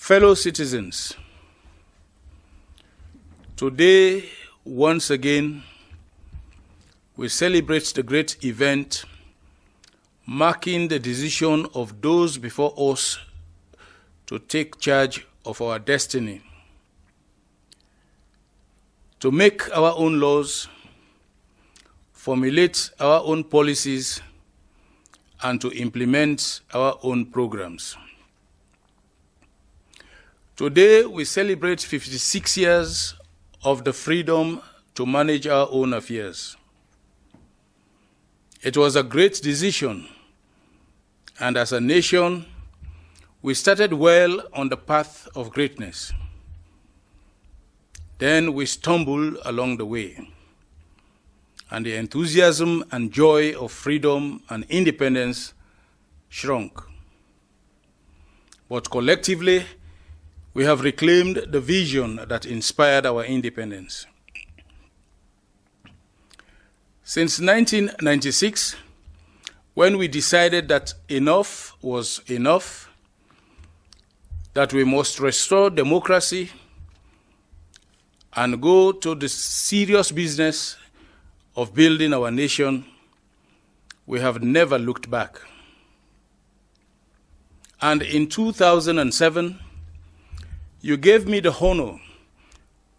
Fellow citizens, today, once again, we celebrate the great event marking the decision of those before us to take charge of our destiny, to make our own laws, formulate our own policies, and to implement our own programs. Today, we celebrate 56 years of the freedom to manage our own affairs. It was a great decision, and as a nation, we started well on the path of greatness. Then we stumbled along the way, and the enthusiasm and joy of freedom and independence shrunk. But collectively, we have reclaimed the vision that inspired our independence. Since 1996, when we decided that enough was enough, that we must restore democracy and go to the serious business of building our nation, we have never looked back. And in 2007, you gave me the honor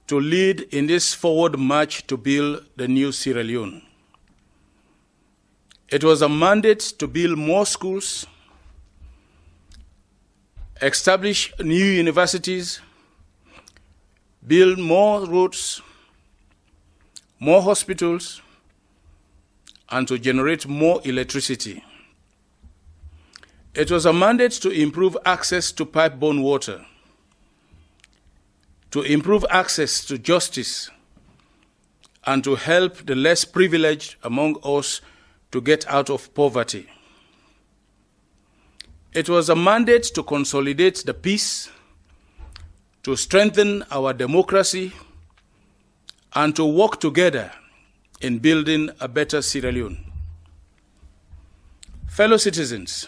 to lead in this forward march to build the new Sierra Leone. It was a mandate to build more schools, establish new universities, build more roads, more hospitals, and to generate more electricity. It was a mandate to improve access to pipe-borne water, to improve access to justice, and to help the less privileged among us to get out of poverty. It was a mandate to consolidate the peace, to strengthen our democracy, and to work together in building a better Sierra Leone. Fellow citizens,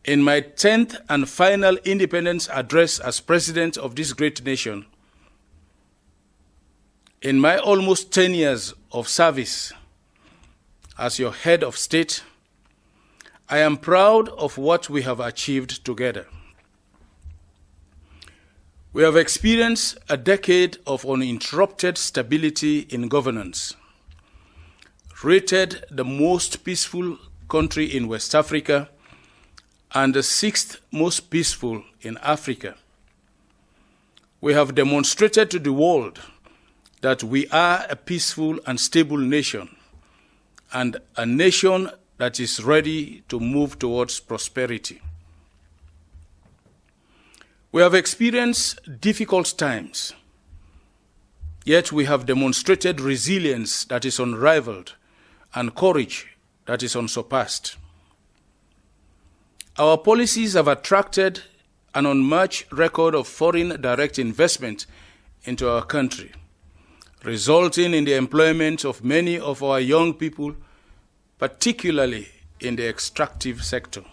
in my 10th and final independence address as president of this great nation, in my almost 10 years of service as your head of state, I am proud of what we have achieved together. We have experienced a decade of uninterrupted stability in governance, rated the most peaceful country in West Africa and the 6th most peaceful in Africa. We have demonstrated to the world that we are a peaceful and stable nation, and a nation that is ready to move towards prosperity. We have experienced difficult times, yet we have demonstrated resilience that is unrivaled and courage that is unsurpassed. Our policies have attracted an unmatched record of foreign direct investment into our country, resulting in the employment of many of our young people, particularly in the extractive sector.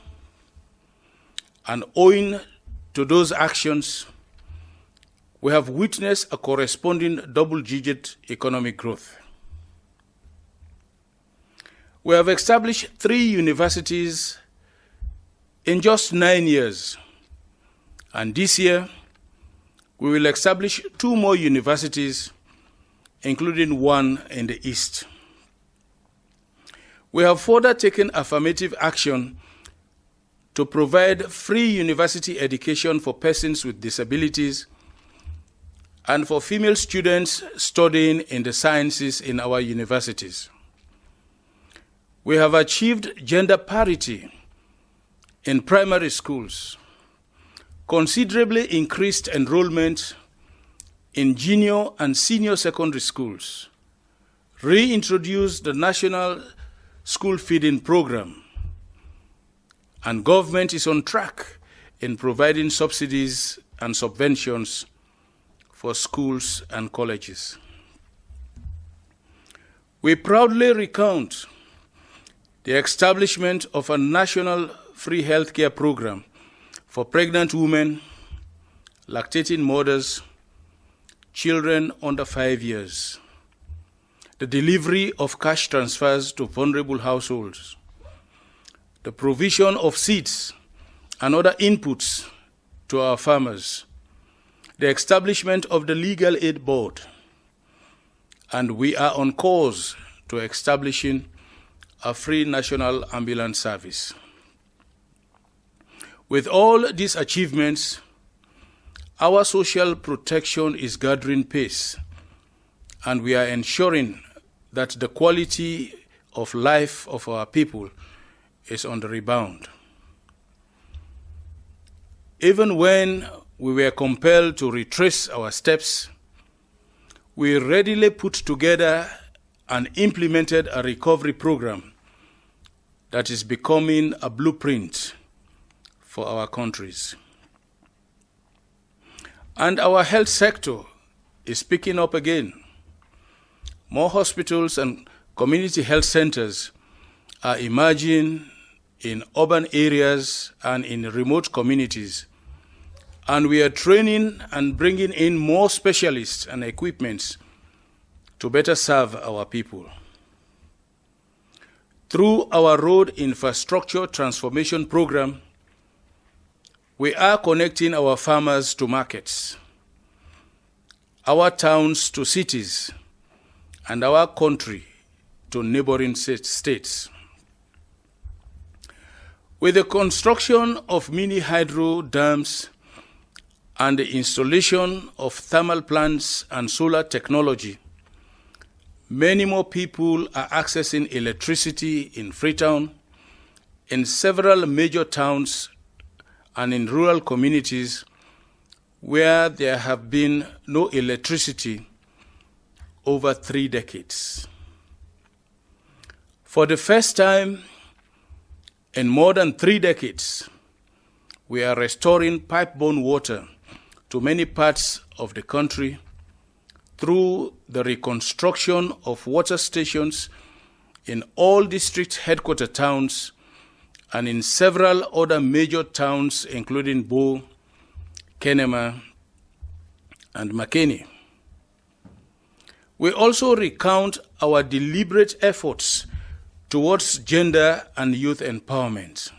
And owing to those actions, we have witnessed a corresponding double-digit economic growth. We have established 3 universities in just 9 years, and this year we will establish 2 more universities, including one in the East. We have further taken affirmative action to provide free university education for persons with disabilities and for female students studying in the sciences in our universities. We have achieved gender parity in primary schools, considerably increased enrollment in junior and senior secondary schools, reintroduced the National School Feeding Program, and government is on track in providing subsidies and subventions for schools and colleges. We proudly recount the establishment of a national free healthcare program for pregnant women, lactating mothers, children under 5 years, the delivery of cash transfers to vulnerable households, the provision of seeds and other inputs to our farmers, the establishment of the Legal Aid Board, and we are on course to establishing a free national ambulance service. With all these achievements, our social protection is gathering pace, and we are ensuring that the quality of life of our people is on the rebound. Even when we were compelled to retrace our steps, we readily put together and implemented a recovery program that is becoming a blueprint for our countries. And our health sector is picking up again. More hospitals and community health centers are emerging in urban areas and in remote communities. And we are training and bringing in more specialists and equipments to better serve our people. Through our road infrastructure transformation program, we are connecting our farmers to markets, our towns to cities, and our country to neighboring states. With the construction of mini hydro dams and the installation of thermal plants and solar technology, many more people are accessing electricity in Freetown, in several major towns, and in rural communities where there have been no electricity over 3 decades. For the first time in more than 3 decades, we are restoring pipe-borne water to many parts of the country through the reconstruction of water stations in all district headquarter towns and in several other major towns, including Bo, Kenema, and Makeni. We also recount our deliberate efforts towards gender and youth empowerment.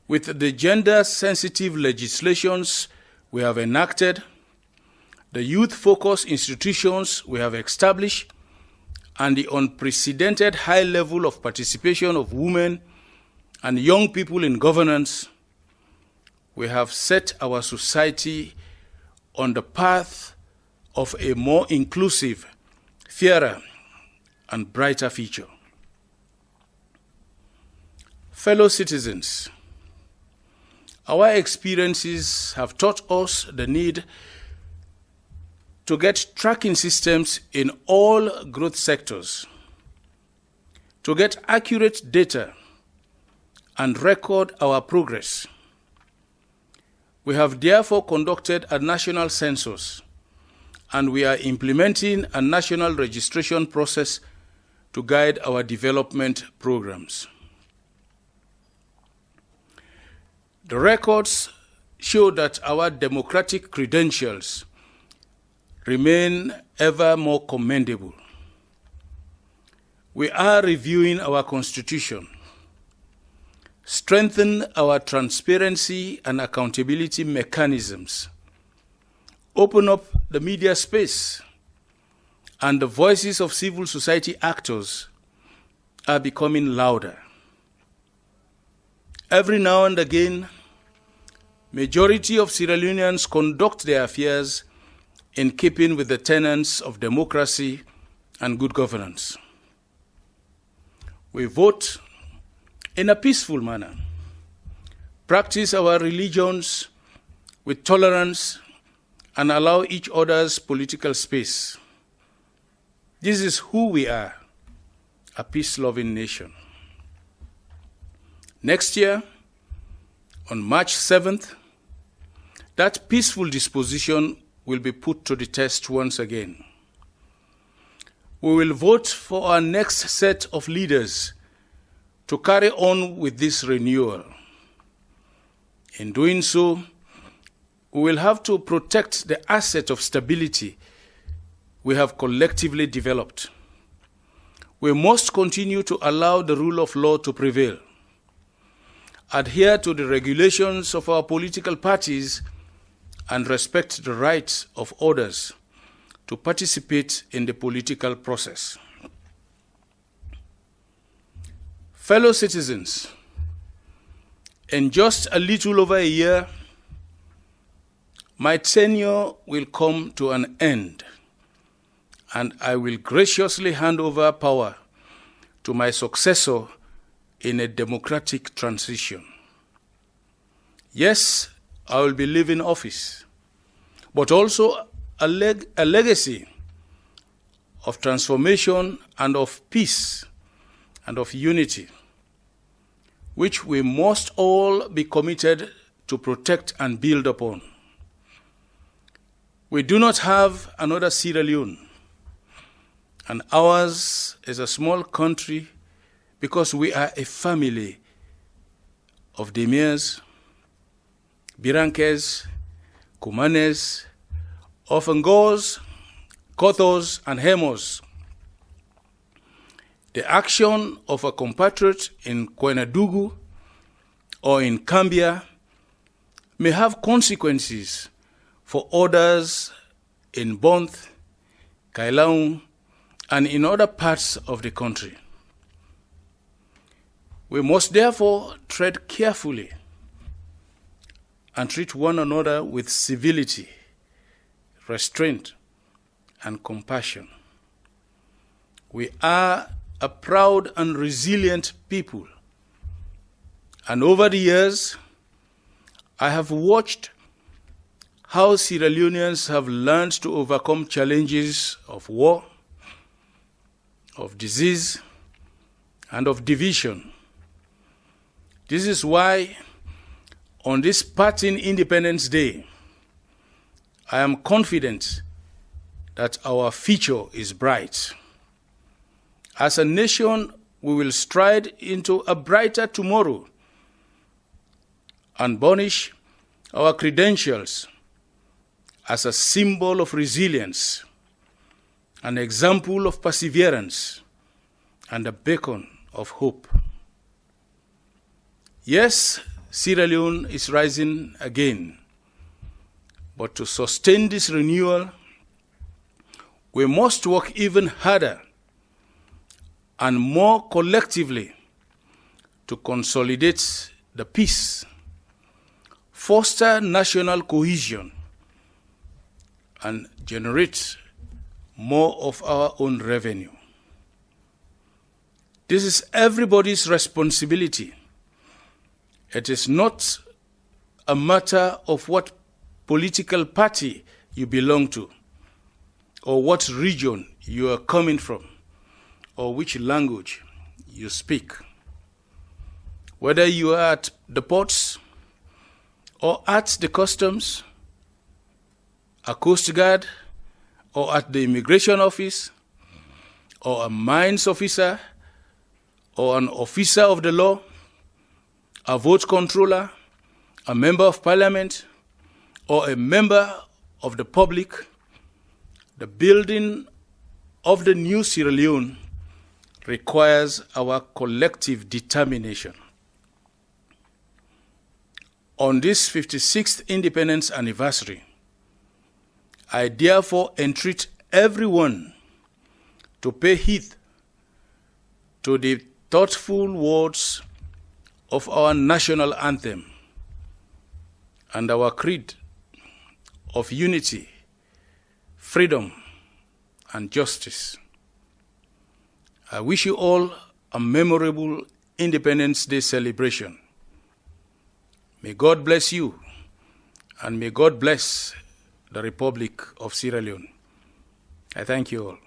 With the gender-sensitive legislations we have enacted, the youth-focused institutions we have established, and the unprecedented high level of participation of women and young people in governance, we have set our society on the path of a more inclusive, fairer, and brighter future. Fellow citizens, our experiences have taught us the need to get tracking systems in all growth sectors, to get accurate data and record our progress. We have therefore conducted a national census, and we are implementing a national registration process to guide our development programs. The records show that our democratic credentials remain ever more commendable. We are reviewing our constitution, strengthen our transparency and accountability mechanisms, open up the media space, and the voices of civil society actors are becoming louder. Every now and again, majority of Sierra Leoneans conduct their affairs in keeping with the tenets of democracy and good governance. We vote in a peaceful manner, practice our religions with tolerance, and allow each other's political space. This is who we are, a peace-loving nation. Next year, on March 7th, that peaceful disposition will be put to the test once again. We will vote for our next set of leaders to carry on with this renewal. In doing so, we will have to protect the asset of stability we have collectively developed. We must continue to allow the rule of law to prevail, adhere to the regulations of our political parties, and respect the rights of others to participate in the political process. Fellow citizens, in just a little over a year, my tenure will come to an end, and I will graciously hand over power to my successor in a democratic transition. Yes, I will be leaving office, but also a legacy of transformation and of peace and of unity, which we must all be committed to protect and build upon. We do not have another Sierra Leone, and ours is a small country because we are a family of Demirs, Birankes, Kumanes, Ofengos, Kothos, and Hemos. The action of a compatriot in Kwenadugu or in Cambia may have consequences for others in Bonth, Kailaung, and in other parts of the country. We must therefore tread carefully and treat one another with civility, restraint, and compassion. We are a proud and resilient people, and over the years, I have watched how Sierra Leoneans have learned to overcome challenges of war, of disease, and of division. This is why, on this parting Independence Day, I am confident that our future is bright. As a nation, we will stride into a brighter tomorrow and burnish our credentials as a symbol of resilience, an example of perseverance, and a beacon of hope. Yes, Sierra Leone is rising again, but to sustain this renewal, we must work even harder and more collectively to consolidate the peace, foster national cohesion, and generate more of our own revenue. This is everybody's responsibility. It is not a matter of what political party you belong to, or what region you are coming from, or which language you speak. Whether you are at the ports, or at the customs, a coast guard, or at the immigration office, or a mines officer, or an officer of the law, a vote controller, a member of parliament, or a member of the public, the building of the new Sierra Leone requires our collective determination. On this 56th independence anniversary, I therefore entreat everyone to pay heed to the thoughtful words of our national anthem and our creed of unity, freedom, and justice. I wish you all a memorable Independence Day celebration. May God bless you, and may God bless the Republic of Sierra Leone. I thank you all.